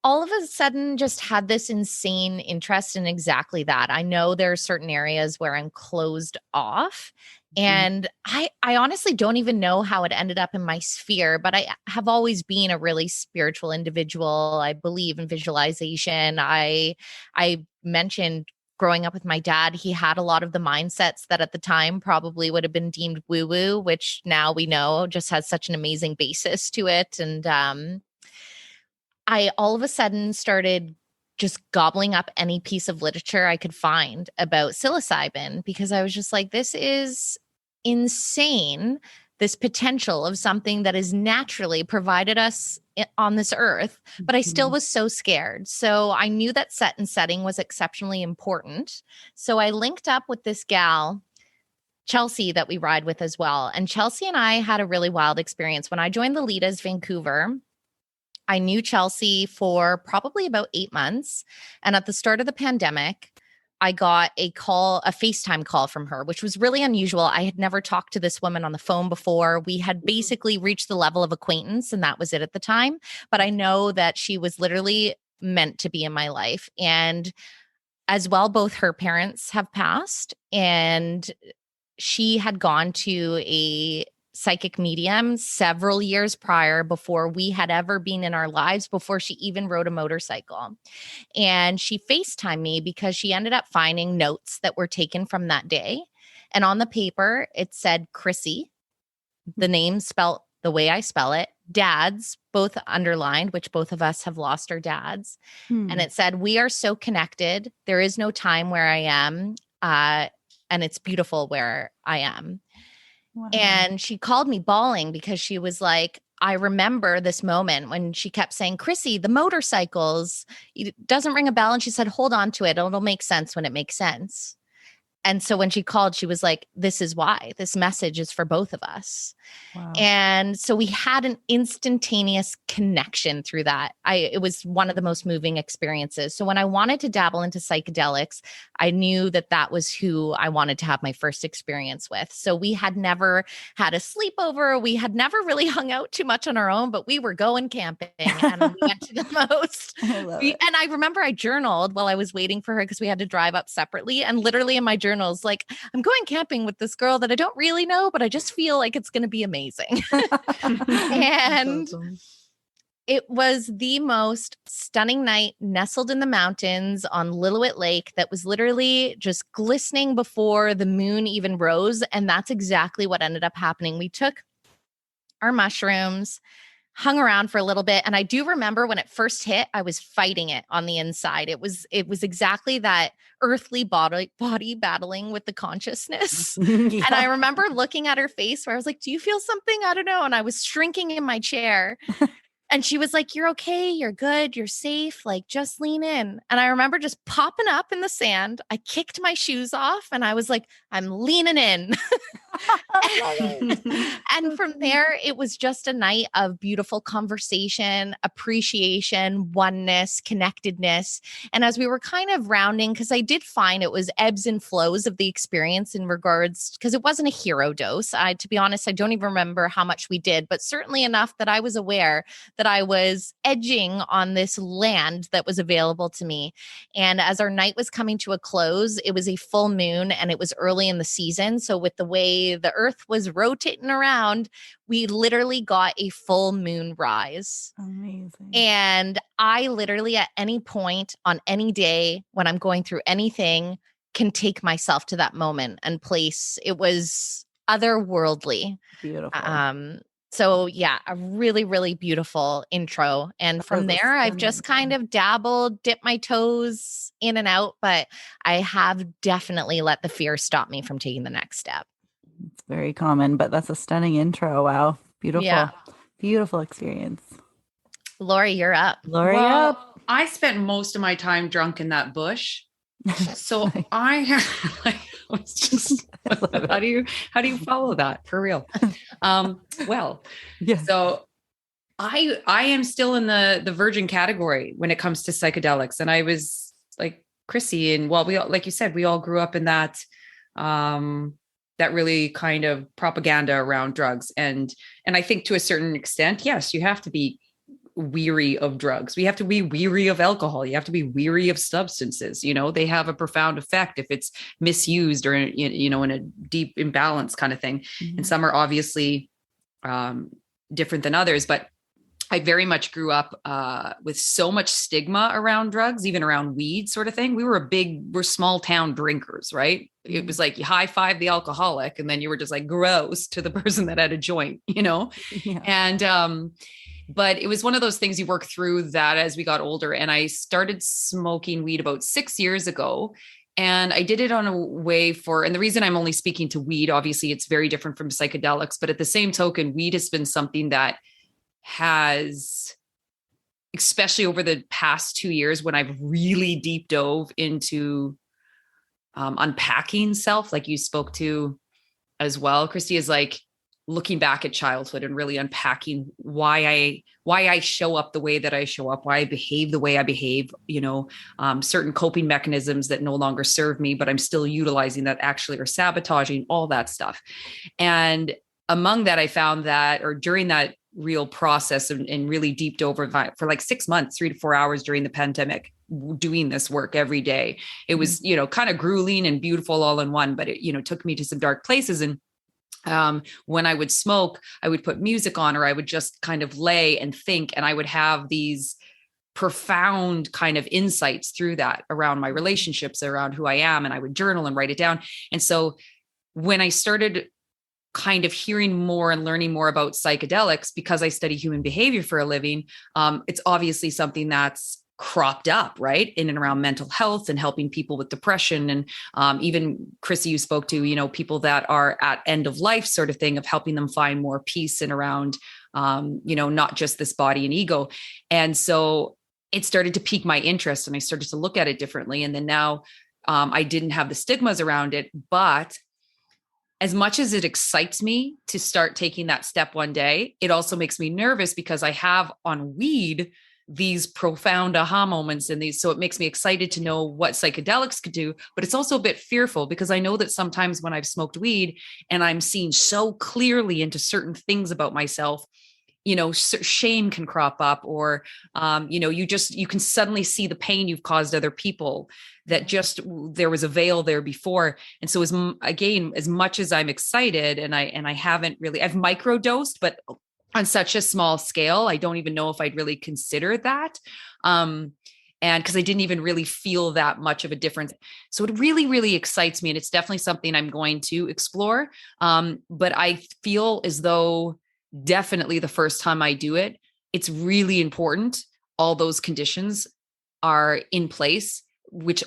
all of a sudden just had this insane interest in exactly that. I know there are certain areas where I'm closed off, and I honestly don't even know how it ended up in my sphere, but I have always been a really spiritual individual. I believe in visualization. I mentioned growing up with my dad, he had a lot of the mindsets that at the time probably would have been deemed woo-woo, which now we know just has such an amazing basis to it. And I all of a sudden started just gobbling up any piece of literature I could find about psilocybin, because I was just like, this is insane, this potential of something that is naturally provided us on this earth, but I still was so scared. So I knew that set and setting was exceptionally important. So I linked up with this gal, Chelsea, that we ride with as well. And Chelsea and I had a really wild experience. When I joined the Litas Vancouver, I knew Chelsea for probably about 8 months. And at the start of the pandemic, I got a FaceTime call from her, which was really unusual. I had never talked to this woman on the phone before. We had basically reached the level of acquaintance, and that was it at the time. But I know that she was literally meant to be in my life. And as well, both her parents have passed, and she had gone to a psychic medium several years prior, before we had ever been in our lives, before she even rode a motorcycle. And she FaceTimed me because she ended up finding notes that were taken from that day. And on the paper, it said Chrissy, the name spelt the way I spell it, dads, both underlined, which both of us have lost our dads. And it said, we are so connected. There is no time where I am. and it's beautiful where I am. Wow. And she called me bawling because she was like, I remember this moment when she kept saying, Chrissy, the motorcycles, it doesn't ring a bell. And she said, hold on to it. It'll make sense when it makes sense. And so when she called, she was like, this is why this message is for both of us. Wow. And so we had an instantaneous connection through that. It was one of the most moving experiences. So when I wanted to dabble into psychedelics, I knew that that was who I wanted to have my first experience with. So we had never had a sleepover. We had never really hung out too much on our own, but we were going camping and we went to the most. And I remember I journaled while I was waiting for her because we had to drive up separately. And literally in my journals, like, I'm going camping with this girl that I don't really know, but I just feel like it's going to be amazing. And awesome. It was the most stunning night, nestled in the mountains on Lillooet Lake, that was literally just glistening before the moon even rose. And that's exactly what ended up happening. We took our mushrooms, hung around for a little bit. And I do remember when it first hit, I was fighting it on the inside. It was exactly that earthly body battling with the consciousness. Yeah. And I remember looking at her face where I was like, do you feel something? I don't know. And I was shrinking in my chair. And she was like, you're okay. You're good. You're safe. Like, just lean in. And I remember just popping up in the sand. I kicked my shoes off and I was like, I'm leaning in. And from there, it was just a night of beautiful conversation, appreciation, oneness, connectedness. And as we were kind of rounding, because I did find it was ebbs and flows of the experience in regards, because it wasn't a hero dose. To be honest, I don't even remember how much we did, but certainly enough that I was aware that I was edging on this land that was available to me. And as our night was coming to a close, it was a full moon and it was early in the season. So with the way the earth was rotating around, we literally got a full moon rise. Amazing. And I literally at any point on any day when I'm going through anything can take myself to that moment and place. It was otherworldly. Beautiful. So yeah, a really, really beautiful intro. And from there, I've just kind of dabbled, dipped my toes in and out, but I have definitely let the fear stop me from taking the next step. It's very common, but that's a stunning intro. Wow. Beautiful. Yeah. Beautiful experience. Lori, you're up. Lori, up. I spent most of my time drunk in that bush. So I have like, it's just, how do you follow that for real? Well, yeah. So I am still in the virgin category when it comes to psychedelics. And I was like Chrissy, and well, we all, like you said, we all grew up in that, that really kind of propaganda around drugs. And I think to a certain extent, yes, you have to be weary of drugs. We have to be weary of alcohol. You have to be weary of substances. You know, they have a profound effect if it's misused or, you know, in a deep imbalance kind of thing. Mm-hmm. And some are obviously different than others, but I very much grew up with so much stigma around drugs, even around weed sort of thing. We're small town drinkers, right? It was like you high five the alcoholic and then you were just like gross to the person that had a joint, you know? Yeah. And, but it was one of those things you work through that as we got older. And I started smoking weed about 6 years ago. And I did it on a way and the reason I'm only speaking to weed, obviously it's very different from psychedelics, but at the same token, weed has been something that has, especially over the past 2 years, when I've really deep dove into unpacking self, like you spoke to as well, Christy, is like looking back at childhood and really unpacking why I show up the way that I show up, why I behave the way I behave, you know, certain coping mechanisms that no longer serve me, but I'm still utilizing that actually are sabotaging, all that stuff. And among that, I found that, or during that real process and really deep dove for like 6 months, 3 to 4 hours during the pandemic, doing this work every day. It was, you know, kind of grueling and beautiful all in one, but it, you know, took me to some dark places. And when I would smoke, I would put music on, or I would just kind of lay and think, and I would have these profound kind of insights through that around my relationships, around who I am. And I would journal and write it down. And so when I started kind of hearing more and learning more about psychedelics, because I study human behavior for a living, it's obviously something that's cropped up, right, in and around mental health and helping people with depression. And even Chrissy, you spoke to, people that are at end of life sort of thing, of helping them find more peace and around, not just this body and ego. And so it started to pique my interest, and I started to look at it differently. And then now I didn't have the stigmas around it, but as much as it excites me to start taking that step one day, it also makes me nervous because I have on weed these profound aha moments in these. So it makes me excited to know what psychedelics could do, but it's also a bit fearful because I know that sometimes when I've smoked weed and I'm seeing so clearly into certain things about myself, shame can crop up, or, you can suddenly see the pain you've caused other people, that just, there was a veil there before. And so as much as I'm excited and I haven't really, I've microdosed, but on such a small scale, I don't even know if I'd really consider that. And because I didn't even really feel that much of a difference. So it really, really excites me. And it's definitely something I'm going to explore. But I feel as though definitely the first time I do it, it's really important. All those conditions are in place, which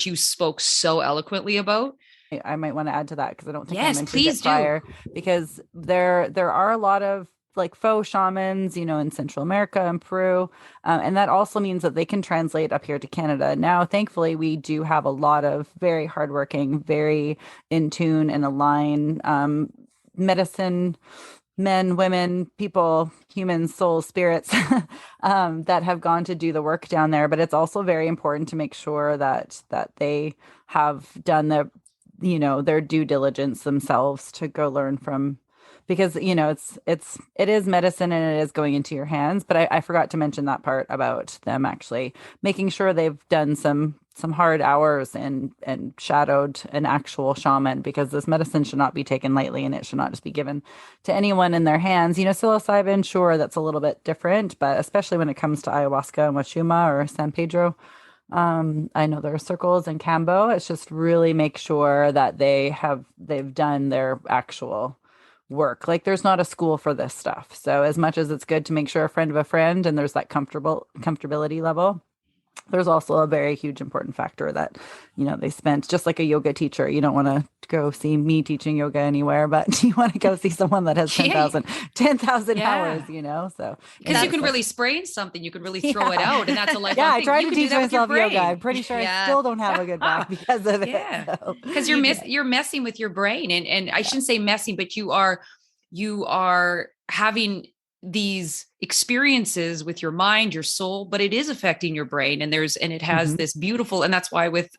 you spoke so eloquently about. I might want to add to that because I don't think yes, I mentioned please it prior, because there are a lot of like faux shamans, in Central America and Peru. And that also means that they can translate up here to Canada. Now, thankfully, we do have a lot of very hardworking, very in tune and align medicine men, women, people, humans, souls, spirits that have gone to do the work down there. But it's also very important to make sure that they have done their due diligence themselves to go learn from, because it is medicine and it is going into your hands. But I forgot to mention that part about them actually making sure they've done some hard hours and shadowed an actual shaman, because this medicine should not be taken lightly and it should not just be given to anyone in their hands. Psilocybin, sure, that's a little bit different, but especially when it comes to ayahuasca and wachuma or San Pedro, I know there are circles in Cambo. It's just really make sure that they've done their actual work. Like, there's not a school for this stuff. So as much as it's good to make sure a friend of a friend and there's that comfortability level, there's also a very huge important factor that, they spent, just like a yoga teacher. You don't want to go see me teaching yoga anywhere, but you want to go see someone that has 10,000 hours, so. Because you can really sprain something, you can really throw it out. And that's a lifelong thing. I try to teach myself yoga. I'm pretty sure I still don't have a good back because of it. Yeah. Because you're messing with your brain. And I shouldn't say messing, but you are having these experiences with your mind, your soul, but it is affecting your brain. And it has this beautiful, and that's why with,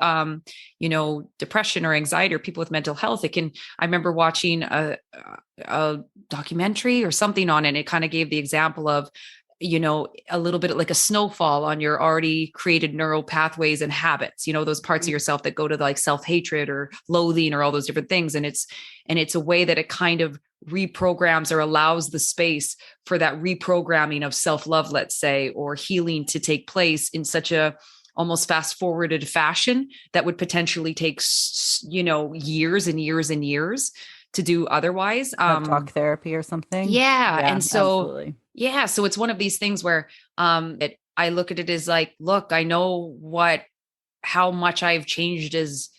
depression or anxiety or people with mental health, I remember watching a documentary or something on it. And it kind of gave the example of, a little bit like a snowfall on your already created neural pathways and habits, those parts of yourself that go to like self-hatred or loathing or all those different things. And it's a way that it kind of reprograms or allows the space for that reprogramming of self-love, let's say, or healing to take place in such a almost fast forwarded fashion that would potentially take, years and years and years to do otherwise. Talk therapy or something. Yeah. And so, absolutely. Yeah. So it's one of these things where I look at it as like, look, I know how much I've changed as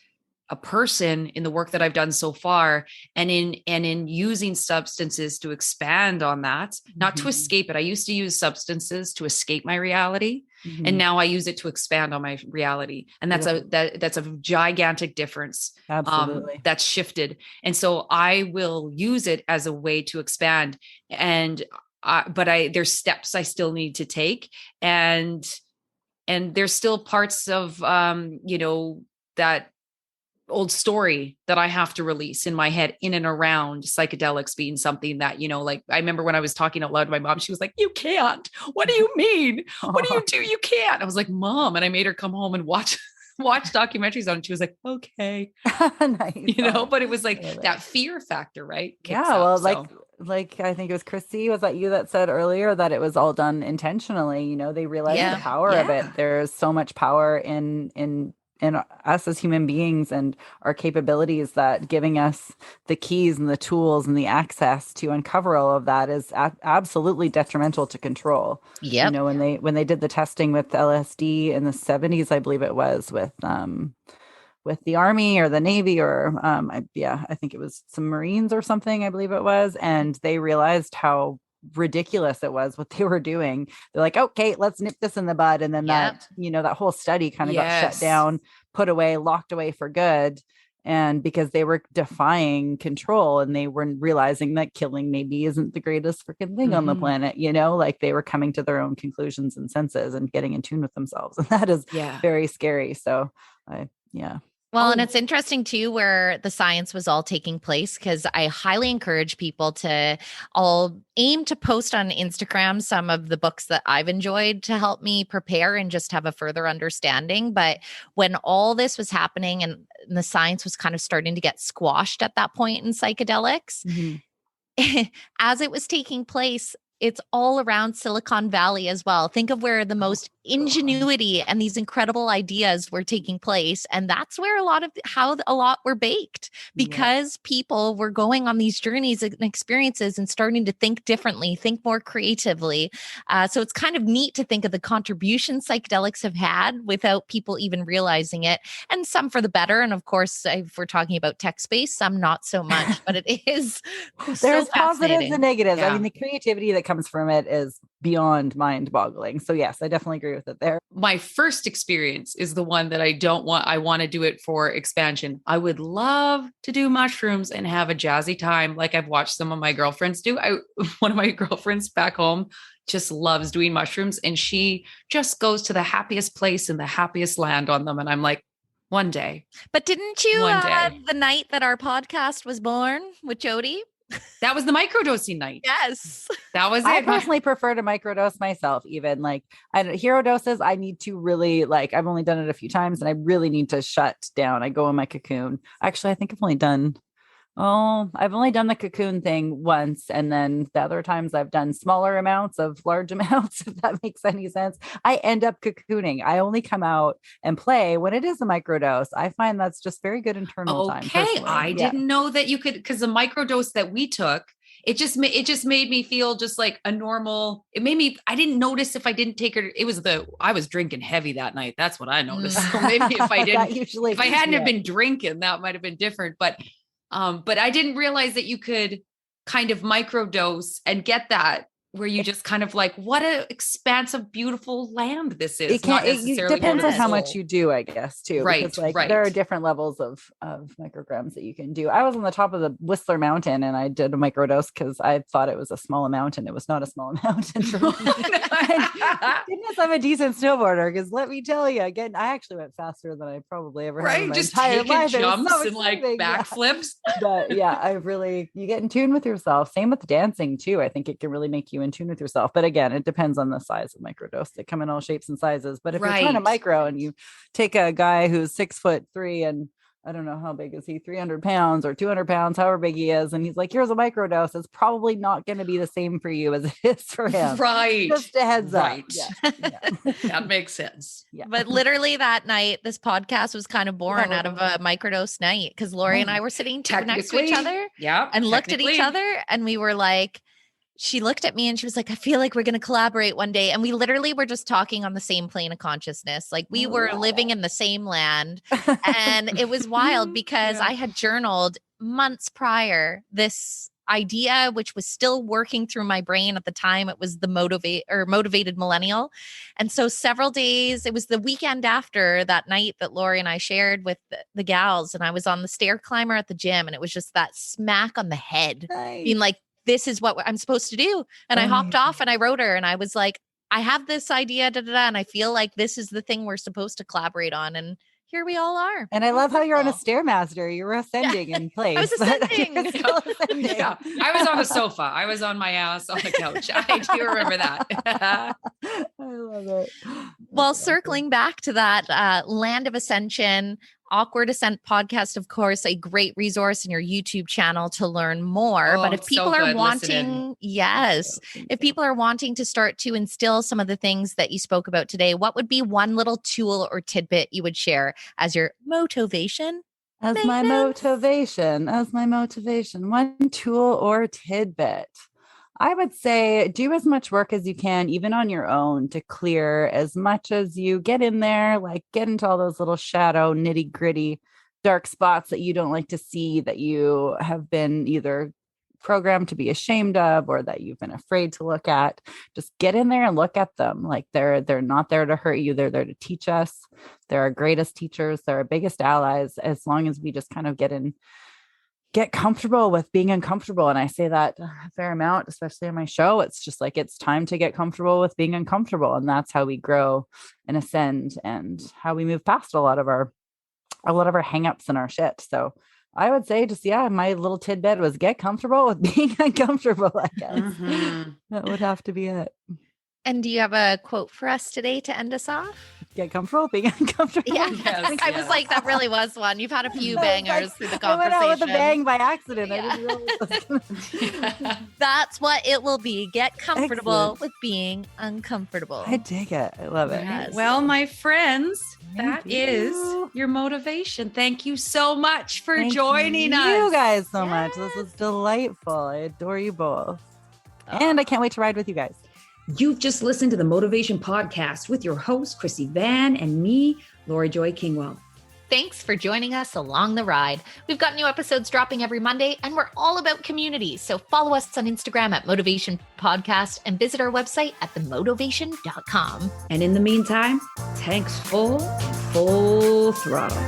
a person in the work that I've done so far, and in using substances to expand on that, not to escape it. I used to use substances to escape my reality. And now I use it to expand on my reality. And that's a gigantic difference. Absolutely. That's shifted. And so I will use it as a way to expand. And but there's steps I still need to take. And there's still parts of, that old story that I have to release in my head in and around psychedelics being something that, like, I remember when I was talking out loud to my mom, she was like, you can't. What do you mean? What do you do? You can't. I was like, Mom. And I made her come home and watch documentaries on it. She was like, okay. Nice. But it was like that fear factor, right? Like I think it was Christy, was that you that said earlier that it was all done intentionally? They realized the power of it. There's so much power in in us as human beings and our capabilities, that giving us the keys and the tools and the access to uncover all of that is absolutely detrimental to control. Yep. When they did the testing with LSD in the 70s, I believe it was with the Army or the Navy or I think it was some Marines or something, I believe it was, and they realized how ridiculous it was what they were doing. They're like, okay, let's nip this in the bud. And then that whole study kind of got shut down, put away, locked away for good. And because they were defying control and they weren't realizing that killing maybe isn't the greatest freaking thing on the planet, like they were coming to their own conclusions and senses and getting in tune with themselves. And that is very scary. So Well, and it's interesting too, where the science was all taking place, because I highly encourage people to all aim to post on Instagram some of the books that I've enjoyed to help me prepare and just have a further understanding. But when all this was happening and the science was kind of starting to get squashed at that point in psychedelics, as it was taking place, it's all around Silicon Valley as well. Think of where the most ingenuity and these incredible ideas were taking place. And that's where a lot were baked, because people were going on these journeys and experiences and starting to think differently, think more creatively. So it's kind of neat to think of the contributions psychedelics have had without people even realizing it. And some for the better. And of course, if we're talking about tech space, some not so much, but it is there's positives and negatives. I mean, the creativity that comes from it is beyond mind-boggling. So yes, I definitely agree with it there. My first experience is the one that I want to do it for expansion. I would love to do mushrooms and have a jazzy time like I've watched some of my girlfriends do. One of my girlfriends back home just loves doing mushrooms, and she just goes to the happiest place in the happiest land on them. And I'm like, one day. But didn't you the night that our podcast was born with Jody? That was the microdosing night. Yes. That was it. I personally prefer to microdose myself. Even like hero doses, I need to really I've only done it a few times and I really need to shut down. I go in my cocoon. Actually, I think I've only done the cocoon thing once. And then the other times I've done smaller amounts of large amounts, if that makes any sense. I end up cocooning. I only come out and play when it is a microdose. I find that's just very good internal time. Okay. I didn't know that you could, because the microdose that we took, it just made me feel just like a normal, I didn't notice if I didn't take it. I was drinking heavy that night. That's what I noticed. So maybe if I didn't, if I hadn't have been drinking, that might've been different. But I didn't realize that you could kind of microdose and get that, where you just kind of like, what an expansive, beautiful land this is. It depends on how much you do, I guess, too. Right. Because, there are different levels of micrograms that you can do. I was on the top of the Whistler Mountain and I did a microdose because I thought it was a small amount, and it was not a small amount. Goodness, I'm a decent snowboarder, because let me tell you, again, I actually went faster than I probably ever have in my entire life. Jumps and backflips. But you get in tune with yourself. Same with dancing too. I think it can really make you in tune with yourself. But again, it depends on the size of microdose. They come in all shapes and sizes. But if you're trying to micro and you take a guy who's 6'3" and I don't know how big is he, 300 pounds or 200 pounds, however big he is, and he's like, here's a microdose, it's probably not going to be the same for you as it is for him. Right. Just a heads up. Yeah. That makes sense. Yeah. But literally that night, this podcast was kind of born out of a microdose night, because Lori and I were sitting next to each other and looked at each other, and we were like, she looked at me and she was like, I feel like we're going to collaborate one day. And we literally were just talking on the same plane of consciousness. Like we were living in the same land. And it was wild because I had journaled months prior this idea, which was still working through my brain at the time. It was the motivated millennial. And so several days, it was the weekend after that night that Lori and I shared with the gals. And I was on the stair climber at the gym. And it was just that smack on the head, being like, this is what I'm supposed to do. And I hopped off and I wrote her and I was like, I have this idea, and I feel like this is the thing we're supposed to collaborate on. And here we all are. And I love how you're on a Stairmaster. You were ascending in place. I was ascending. Yeah. I was on the sofa. I was on my ass on the couch. I do remember that. I love it. Well, circling back to that Land of Ascension, Awkward Ascent podcast, of course, a great resource in your YouTube channel to learn more. But if people are wanting Yes. If people are wanting to start to instill some of the things that you spoke about today, what would be one little tool or tidbit you would share as your motivation? As my motivation, one tool or tidbit. I would say do as much work as you can, even on your own, to clear as much as you get in there, like get into all those little shadow, nitty gritty, dark spots that you don't like to see, that you have been either programmed to be ashamed of or that you've been afraid to look at. Just get in there and look at them. Like they're not there to hurt you. They're there to teach us. They're our greatest teachers. They're our biggest allies, as long as we just kind of get comfortable with being uncomfortable. And I say that a fair amount, especially on my show. It's just like, it's time to get comfortable with being uncomfortable. And that's how we grow and ascend, and how we move past a lot of our hangups and our shit. So I would say just, my little tidbit was get comfortable with being uncomfortable, I guess. Mm-hmm. That would have to be it. And do you have a quote for us today to end us off? Get comfortable being uncomfortable. Yeah, yes, I was like, that really was one. You've had a few bangers through the conversation. I went out with a bang by accident. Yeah. I didn't realize. That's what it will be. Get comfortable with being uncomfortable. I dig it. I love it. Yes. Well, my friends, that is your motivation. Thank you so much for joining us. Thank you guys so much. This was delightful. I adore you both. And I can't wait to ride with you guys. You've just listened to the Motovation Podcast with your host, Chrissy Van, and me, Lori Joy Kingwell. Thanks for joining us along the ride. We've got new episodes dropping every Monday, and we're all about community. So follow us on Instagram at Motovation Podcast and visit our website at themotovation.com. And in the meantime, tanks full and full throttle.